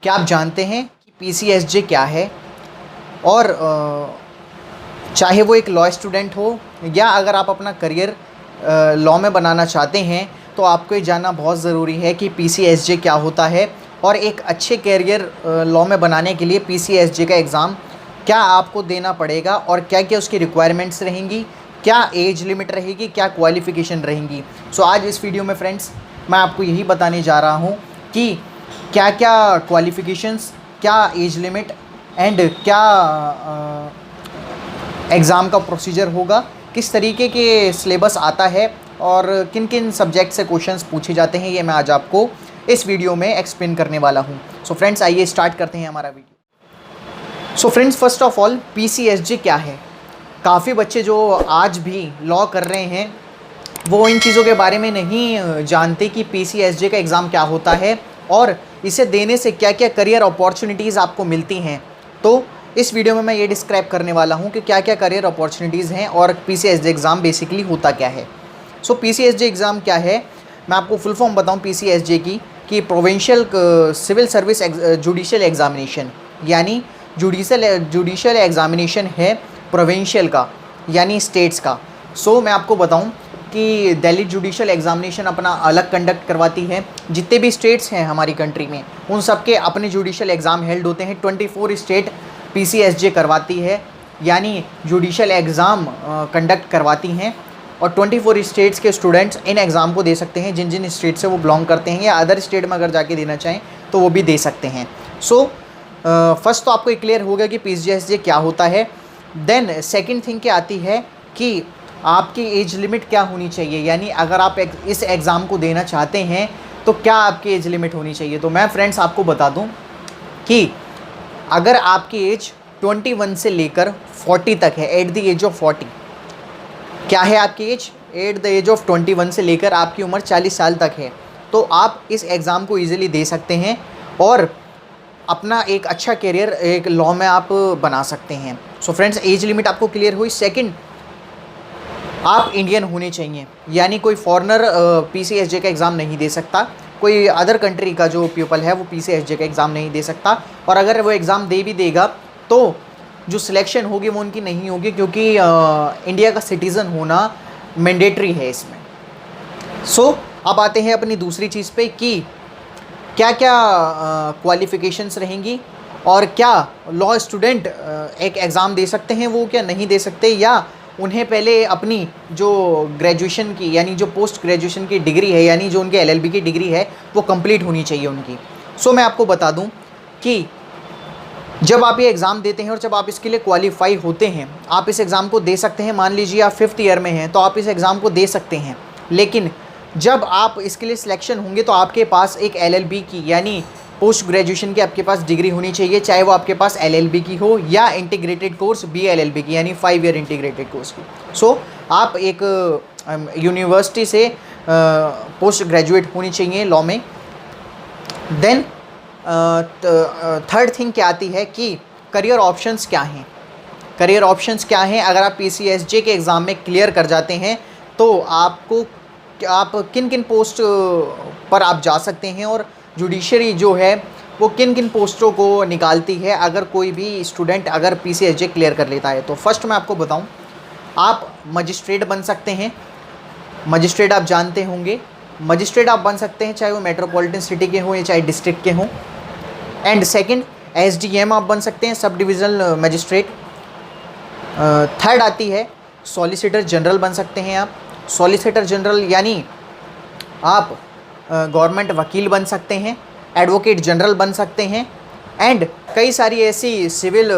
क्या आप जानते हैं कि पीसीएसजे क्या है? और चाहे वो एक लॉ स्टूडेंट हो या अगर आप अपना करियर लॉ में बनाना चाहते हैं तो आपको ये जानना बहुत ज़रूरी है कि पीसीएसजे क्या होता है और एक अच्छे करियर लॉ में बनाने के लिए पीसीएसजे का एग्ज़ाम क्या आपको देना पड़ेगा और क्या क्या उसकी रिक्वायरमेंट्स रहेंगी, क्या एज लिमिट रहेगी, क्या क्वालिफ़िकेशन रहेंगी। सो आज इस वीडियो में फ्रेंड्स मैं आपको यही बताने जा रहा हूँ कि क्या क्या क्वालिफ़िकेशंस, क्या एज लिमिट एंड क्या एग्ज़ाम का प्रोसीजर होगा, किस तरीके के सिलेबस आता है और किन किन सब्जेक्ट से क्वेश्चंस पूछे जाते हैं, ये मैं आज आपको इस वीडियो में एक्सप्लेन करने वाला हूँ। सो फ्रेंड्स आइए स्टार्ट करते हैं हमारा video. So friends first of all PCSJ क्या है? काफ़ी बच्चे जो आज भी लॉ कर रहे हैं वो इन चीज़ों के बारे में नहीं जानते कि पीसीएसजे का एग्ज़ाम क्या होता है और इसे देने से क्या क्या करियर अपॉर्चुनिटीज़ आपको मिलती हैं। तो इस वीडियो में मैं ये डिस्क्राइब करने वाला हूँ कि क्या क्या करियर अपॉर्चुनिटीज़ हैं और पीसीएसजे एग्ज़ाम बेसिकली होता क्या है। सो पीसीएसजे एग्ज़ाम क्या है, मैं आपको फुल फॉर्म बताऊँ पीसीएसजे की कि provincial civil service judicial examination, यानी जुडिशियल एग्ज़ामिनेशन है प्रोविंशियल का यानी स्टेट्स का। सो मैं आपको बताऊं कि दिल्ली जुडिशियल एग्ज़ामिनेशन अपना अलग कंडक्ट करवाती है। जितने भी स्टेट्स हैं हमारी कंट्री में उन सब के अपने जुडिशियल एग्ज़ाम हेल्ड होते हैं। 24 स्टेट पीसीएसजे करवाती है यानी जुडिशियल एग्ज़ाम कंडक्ट करवाती हैं और 24 स्टेट्स के स्टूडेंट्स इन एग्ज़ाम को दे सकते हैं जिन जिन स्टेट से वो बिलोंग करते हैं या अदर स्टेट में अगर जाके देना चाहें तो वो भी दे सकते हैं। सो फर्स्ट तो आपको क्लियर हो गया कि पीसीएसजे क्या होता है। देन सेकंड थिंग क्या आती है कि आपकी एज लिमिट क्या होनी चाहिए, यानी अगर आप इस एग्ज़ाम को देना चाहते हैं तो क्या आपकी एज लिमिट होनी चाहिए। तो मैं फ्रेंड्स आपको बता दूं कि अगर आपकी एज 21 से लेकर 40 तक है, एट द एज ऑफ 40, क्या है आपकी age? At the age of 21 से लेकर आपकी उम्र 40 साल तक है, तो आप इस एग्ज़ाम को ईज़िली दे सकते हैं और अपना एक अच्छा करियर एक लॉ में आप बना सकते हैं। सो फ्रेंड्स एज लिमिट आपको क्लियर हुई। सेकंड, आप इंडियन होने चाहिए, यानी कोई फॉरेनर पीसीएसजे का एग्ज़ाम नहीं दे सकता, कोई अदर कंट्री का जो पीपल है वो पीसीएसजे का एग्ज़ाम नहीं दे सकता और अगर वो एग्ज़ाम दे भी देगा तो जो सिलेक्शन होगी वो उनकी नहीं होगी क्योंकि इंडिया का सिटीज़न होना मैंडेटरी है इसमें। सो अब आते हैं अपनी दूसरी चीज़ पे कि क्या क्या क्वालिफ़िकेशंस रहेंगी और क्या लॉ स्टूडेंट एक एग्ज़ाम दे सकते हैं, वो क्या नहीं दे सकते, या उन्हें पहले अपनी जो ग्रेजुएशन की यानी जो पोस्ट ग्रेजुएशन की डिग्री है यानी जो उनके एलएलबी की डिग्री है वो कंप्लीट होनी चाहिए उनकी। सो मैं आपको बता दूं कि जब आप ये एग्ज़ाम देते हैं और जब आप इसके लिए क्वालिफाई होते हैं आप इस एग्ज़ाम को दे सकते हैं। मान लीजिए आप 5th ईयर में हैं तो आप इस एग्ज़ाम को दे सकते हैं, लेकिन जब आप इसके लिए सिलेक्शन होंगे तो आपके पास एक एलएलबी की यानी पोस्ट ग्रेजुएशन की आपके पास डिग्री होनी चाहिए, चाहे वो आपके पास एलएलबी की हो या इंटीग्रेटेड कोर्स बीएलएलबी की यानी 5 ईयर इंटीग्रेटेड कोर्स की। सो आप एक यूनिवर्सिटी से पोस्ट ग्रेजुएट होनी चाहिए लॉ में। देन थर्ड थिंग क्या आती है कि करियर ऑप्शंस क्या हैं। करियर ऑप्शंस क्या हैं, अगर आप पीसीएसजे के एग्ज़ाम में क्लियर कर जाते हैं तो आप किन किन पोस्ट पर आप जा सकते हैं और जुडिशरी जो है वो किन किन पोस्टों को निकालती है अगर कोई भी स्टूडेंट अगर पीसीएसजे क्लियर कर लेता है। तो फर्स्ट मैं आपको बताऊं, आप मजिस्ट्रेट बन सकते हैं। मजिस्ट्रेट आप जानते होंगे, मजिस्ट्रेट आप बन सकते हैं चाहे वो मेट्रोपॉलिटन सिटी के हों या चाहे डिस्ट्रिक्ट के हों। एंड सेकंड, एसडीएम आप बन सकते हैं, सब डिविज़नल मजिस्ट्रेट। थर्ड आती है सॉलिसिटर जनरल बन सकते हैं आप। सॉलिसिटर जनरल यानी आप गवर्नमेंट वकील बन सकते हैं, एडवोकेट जनरल बन सकते हैं। एंड कई सारी ऐसी सिविल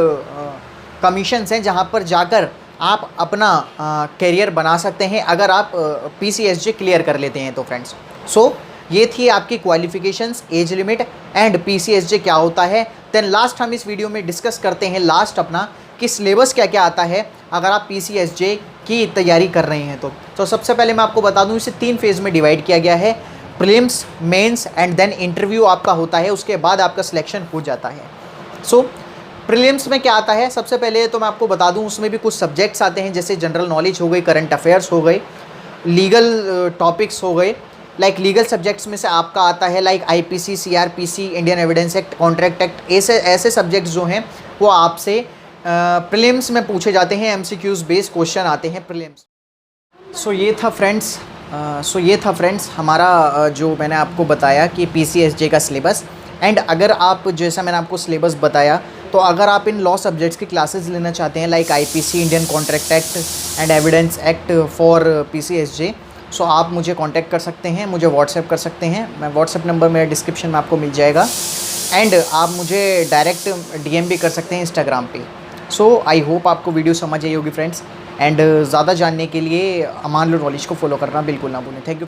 कमीशंस हैं जहां पर जाकर आप अपना करियर बना सकते हैं अगर आप पीसीएसजे क्लियर कर लेते हैं तो फ्रेंड्स। सो ये थी आपकी qualifications, age limit and PCSJ क्या होता है। देन लास्ट हम इस वीडियो में डिस्कस करते हैं लास्ट अपना कि सिलेबस क्या क्या आता है अगर आप पीसीएसजे की तैयारी कर रहे हैं तो सबसे पहले मैं आपको बता दूं इसे 3 फेज़ में डिवाइड किया गया है। Prelims, mains and then interview आपका होता है, उसके बाद आपका सिलेक्शन हो जाता है। सो प्रीलिम्स में क्या आता है, सबसे पहले तो मैं आपको बता दूं उसमें भी कुछ सब्जेक्ट्स आते हैं जैसे जनरल नॉलेज हो गई, करंट अफेयर्स हो गए, लीगल टॉपिक्स हो गए, लाइक लीगल सब्जेक्ट्स में से आपका आता है like IPC, CrPC, Indian evidence act, contract act, ऐसे सब्जेक्ट्स जो हैं वो आपसे प्रीलिम्स में पूछे जाते हैं, एमसीक्यूज़ बेस्ड क्वेश्चन आते हैं प्रीलिम्स। सो ये था फ्रेंड्स हमारा जो मैंने आपको बताया कि पीसीएसजे का सिलेबस। एंड अगर आप, जैसा मैंने आपको सिलेबस बताया, तो अगर आप इन लॉ सब्जेक्ट्स की क्लासेस लेना चाहते हैं like IPC, Indian contract act and evidence act for PCSJ, so आप मुझे कांटेक्ट कर सकते हैं, मुझे व्हाट्सएप कर सकते हैं। मैं व्हाट्सएप नंबर मेरे डिस्क्रिप्शन में आपको मिल जाएगा। एंड आप मुझे डायरेक्ट डीएम भी कर सकते हैं इंस्टाग्राम पे। सो आई होप आपको वीडियो समझ आई होगी फ्रेंड्स। एंड ज़्यादा जानने के लिए अमान लो नॉलेज को फॉलो करना बिल्कुल ना भूलें। Thank you.